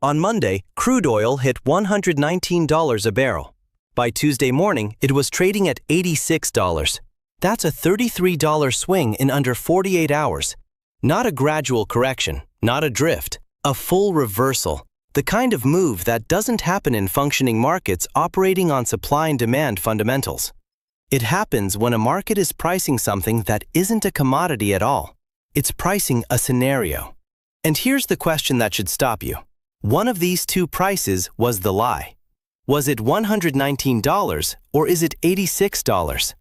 On Monday, crude oil hit $119 a barrel. By Tuesday morning, it was trading at $86. That's a $33 swing in under 48 hours. Not a gradual correction, not a drift, a full reversal. The kind of move that doesn't happen in functioning markets operating on supply and demand fundamentals. It happens when a market is pricing something that isn't a commodity at all. It's pricing a scenario. And here's the question that should stop you. One of these two prices was the lie. Was it $119 or is it $86?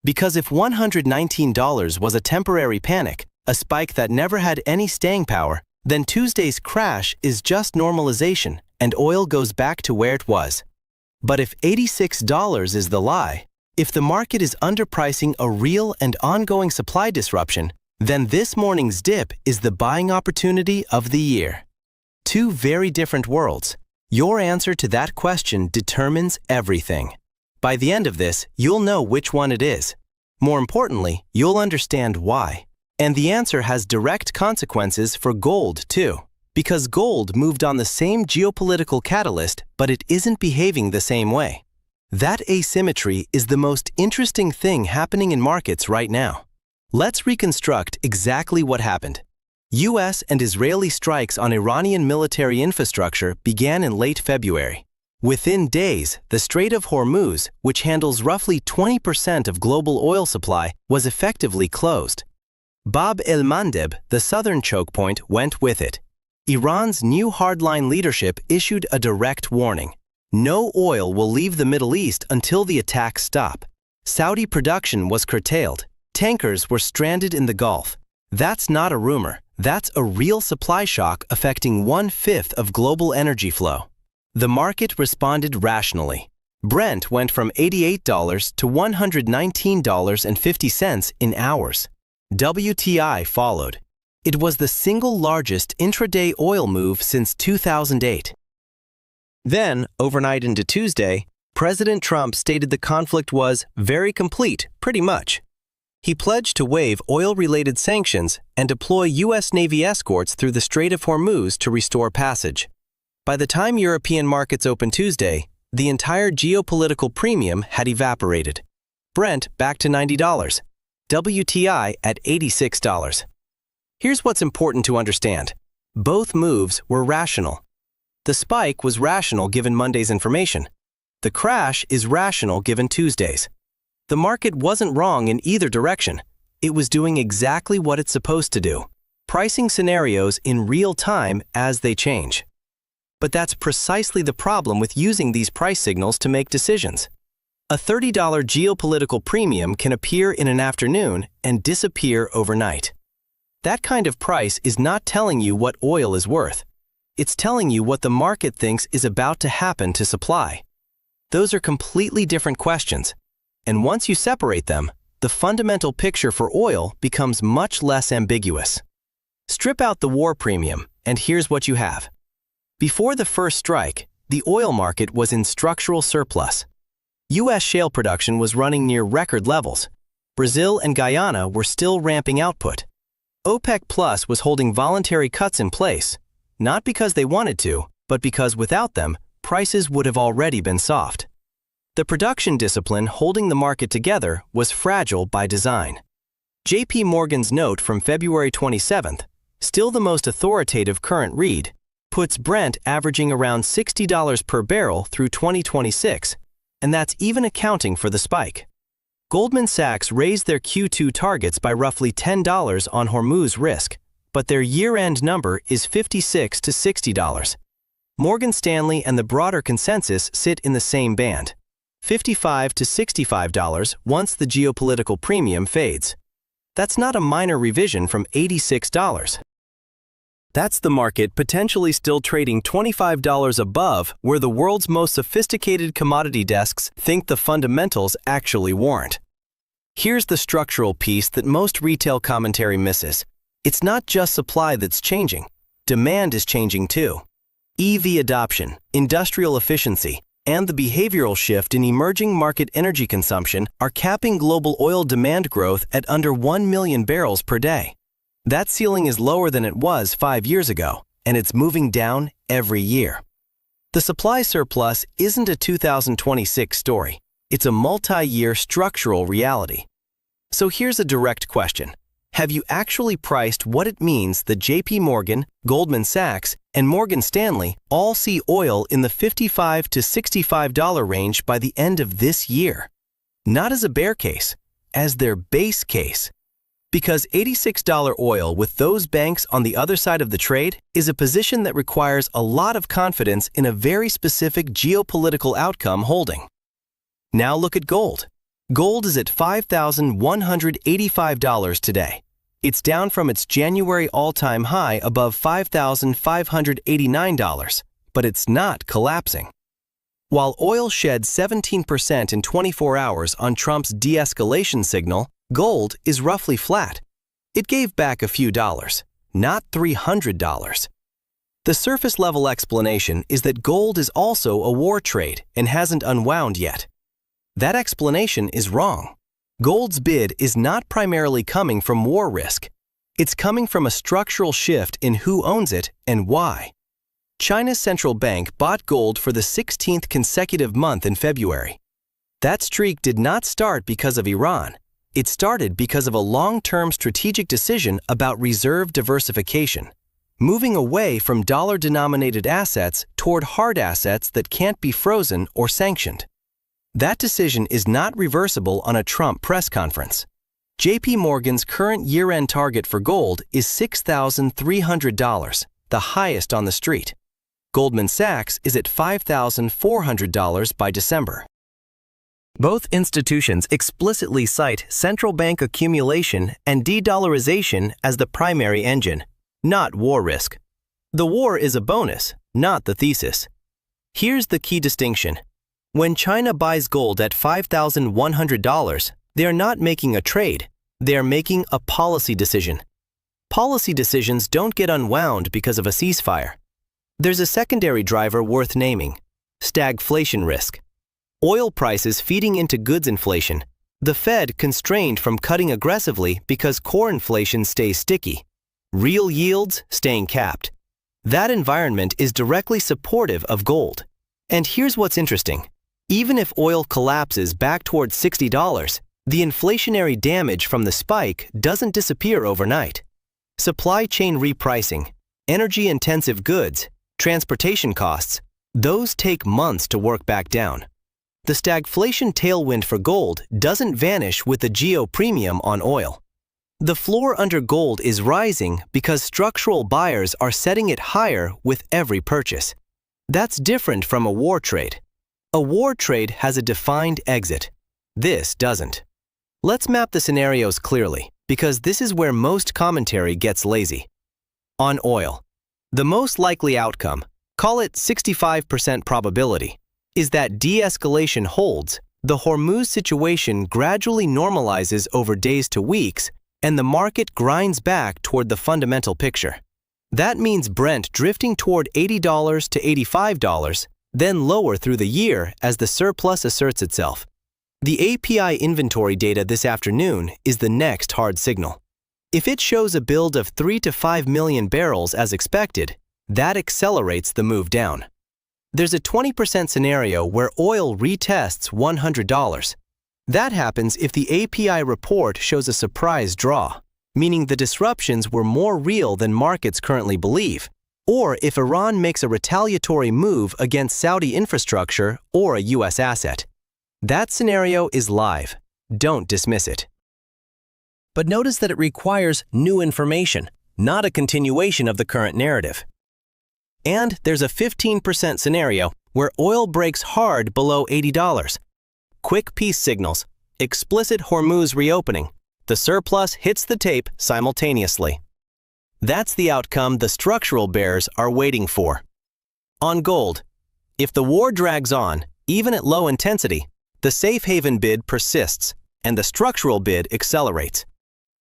Because if $119 was a temporary panic, a spike that never had any staying power, then Tuesday's crash is just normalization and oil goes back to where it was. But if $86 is the lie, if the market is underpricing a real and ongoing supply disruption, then this morning's dip is the buying opportunity of the year. Two very different worlds. Your answer to that question determines everything. By the end of this, you'll know which one it is. More importantly, you'll understand why. And the answer has direct consequences for gold, too. Because gold moved on the same geopolitical catalyst, but it isn't behaving the same way. That asymmetry is the most interesting thing happening in markets right now. Let's reconstruct exactly what happened. US and Israeli strikes on Iranian military infrastructure began in late February. Within days, the Strait of Hormuz, which handles roughly 20% of global oil supply, was effectively closed. Bab el-Mandeb, the southern choke point, went with it. Iran's new hardline leadership issued a direct warning. No oil will leave the Middle East until the attacks stop. Saudi production was curtailed. Tankers were stranded in the Gulf. That's not a rumor. That's a real supply shock affecting 1/5 of global energy flow. The market responded rationally. Brent went from $88 to $119.50 in hours. WTI followed. It was the single largest intraday oil move since 2008. Then, overnight into Tuesday, President Trump stated the conflict was very complete, pretty much. He pledged to waive oil-related sanctions and deploy U.S. Navy escorts through the Strait of Hormuz to restore passage. By the time European markets opened Tuesday, the entire geopolitical premium had evaporated. Brent back to $90. WTI at $86. Here's what's important to understand. Both moves were rational. The spike was rational given Monday's information. The crash is rational given Tuesday's. The market wasn't wrong in either direction. It was doing exactly what it's supposed to do, pricing scenarios in real time as they change. But that's precisely the problem with using these price signals to make decisions. A $30 geopolitical premium can appear in an afternoon and disappear overnight. That kind of price is not telling you what oil is worth. It's telling you what the market thinks is about to happen to supply. Those are completely different questions. And once you separate them, the fundamental picture for oil becomes much less ambiguous. Strip out the war premium, and here's what you have. Before the first strike, the oil market was in structural surplus. U.S. shale production was running near record levels. Brazil and Guyana were still ramping output. OPEC Plus was holding voluntary cuts in place, not because they wanted to, but because without them, prices would have already been soft. The production discipline holding the market together was fragile by design. J.P. Morgan's note from February 27th, still the most authoritative current read, puts Brent averaging around $60 per barrel through 2026, and that's even accounting for the spike. Goldman Sachs raised their Q2 targets by roughly $10 on Hormuz risk, but their year-end number is $56 to $60. Morgan Stanley and the broader consensus sit in the same band, $55 to $65 once the geopolitical premium fades. That's not a minor revision from $86. That's the market potentially still trading $25 above where the world's most sophisticated commodity desks think the fundamentals actually warrant. Here's the structural piece that most retail commentary misses. It's not just supply that's changing. Demand is changing too. EV adoption, industrial efficiency, and the behavioral shift in emerging market energy consumption are capping global oil demand growth at under 1 million barrels per day. That ceiling is lower than it was 5 years ago, and it's moving down every year. The supply surplus isn't a 2026 story. It's a multi-year structural reality. So here's a direct question. Have you actually priced what it means that JP Morgan, Goldman Sachs, and Morgan Stanley all see oil in the $55 to $65 range by the end of this year? Not as a bear case, as their base case. Because $86 oil with those banks on the other side of the trade is a position that requires a lot of confidence in a very specific geopolitical outcome holding. Now look at gold. Gold is at $5,185 today. It's down from its January all-time high above $5,589, but it's not collapsing. While oil shed 17% in 24 hours on Trump's de-escalation signal, gold is roughly flat. It gave back a few dollars, not $300. The surface-level explanation is that gold is also a war trade and hasn't unwound yet. That explanation is wrong. Gold's bid is not primarily coming from war risk. It's coming from a structural shift in who owns it and why. China's central bank bought gold for the 16th consecutive month in February. That streak did not start because of Iran. It started because of a long-term strategic decision about reserve diversification, moving away from dollar-denominated assets toward hard assets that can't be frozen or sanctioned. That decision is not reversible on a Trump press conference. JP Morgan's current year-end target for gold is $6,300, the highest on the street. Goldman Sachs is at $5,400 by December. Both institutions explicitly cite central bank accumulation and de-dollarization as the primary engine, not war risk. The war is a bonus, not the thesis. Here's the key distinction. When China buys gold at $5,100, they are not making a trade. They are making a policy decision. Policy decisions don't get unwound because of a ceasefire. There's a secondary driver worth naming: stagflation risk. Oil prices feeding into goods inflation. The Fed constrained from cutting aggressively because core inflation stays sticky. Real yields staying capped. That environment is directly supportive of gold. And here's what's interesting. Even if oil collapses back towards $60, the inflationary damage from the spike doesn't disappear overnight. Supply chain repricing, energy-intensive goods, transportation costs, those take months to work back down. The stagflation tailwind for gold doesn't vanish with the geo premium on oil. The floor under gold is rising because structural buyers are setting it higher with every purchase. That's different from a war trade. A war trade has a defined exit. This doesn't. Let's map the scenarios clearly, because this is where most commentary gets lazy. On oil, the most likely outcome, call it 65% probability, is that de-escalation holds, the Hormuz situation gradually normalizes over days to weeks, and the market grinds back toward the fundamental picture. That means Brent drifting toward $80 to $85, then lower through the year as the surplus asserts itself. The API inventory data this afternoon is the next hard signal. If it shows a build of 3 to 5 million barrels as expected, that accelerates the move down. There's a 20% scenario where oil retests $100. That happens if the API report shows a surprise draw, meaning the disruptions were more real than markets currently believe, or if Iran makes a retaliatory move against Saudi infrastructure or a U.S. asset. That scenario is live. Don't dismiss it. But notice that it requires new information, not a continuation of the current narrative. And there's a 15% scenario where oil breaks hard below $80. Quick peace signals, explicit Hormuz reopening. The surplus hits the tape simultaneously. That's the outcome the structural bears are waiting for. On gold, if the war drags on, even at low intensity, the safe haven bid persists and the structural bid accelerates.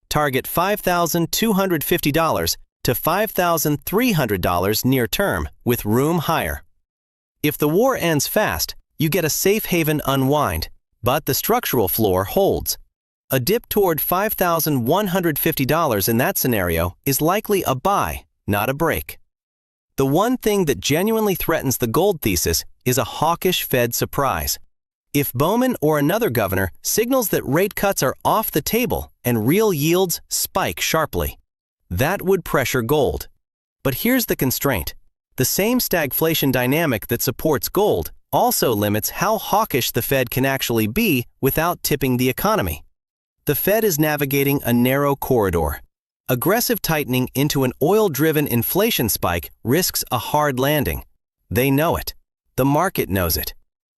Target $5,250 to $5,300 near term with room higher. If the war ends fast, you get a safe haven unwind, but the structural floor holds. A dip toward $5,150 in that scenario is likely a buy, not a break. The one thing that genuinely threatens the gold thesis is a hawkish Fed surprise. If Bowman or another governor signals that rate cuts are off the table and real yields spike sharply, that would pressure gold. But here's the constraint. The same stagflation dynamic that supports gold also limits how hawkish the Fed can actually be without tipping the economy. The Fed is navigating a narrow corridor. Aggressive tightening into an oil-driven inflation spike risks a hard landing. They know it. The market knows it.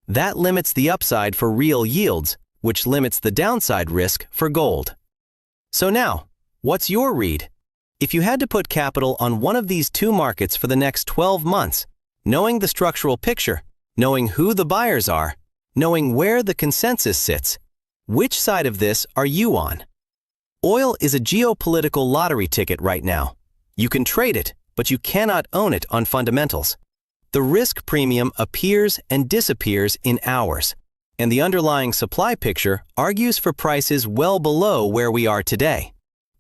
That limits the upside for real yields, which limits the downside risk for gold. So now, what's your read? If you had to put capital on one of these two markets for the next 12 months, knowing the structural picture, knowing who the buyers are, knowing where the consensus sits, which side of this are you on? Oil is a geopolitical lottery ticket right now. You can trade it, but you cannot own it on fundamentals. The risk premium appears and disappears in hours, and the underlying supply picture argues for prices well below where we are today.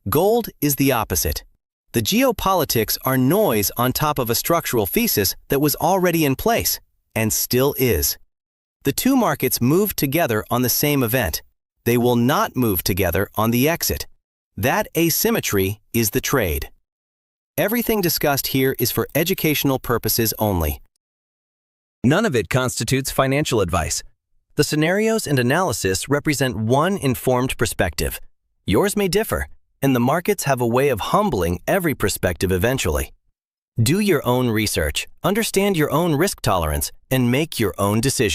Gold is the opposite. The geopolitics are noise on top of a structural thesis that was already in place, and still is. The two markets move together on the same event. They will not move together on the exit. That asymmetry is the trade. Everything discussed here is for educational purposes only. None of it constitutes financial advice. The scenarios and analysis represent one informed perspective. Yours may differ, and the markets have a way of humbling every perspective eventually. Do your own research, understand your own risk tolerance, and make your own decisions.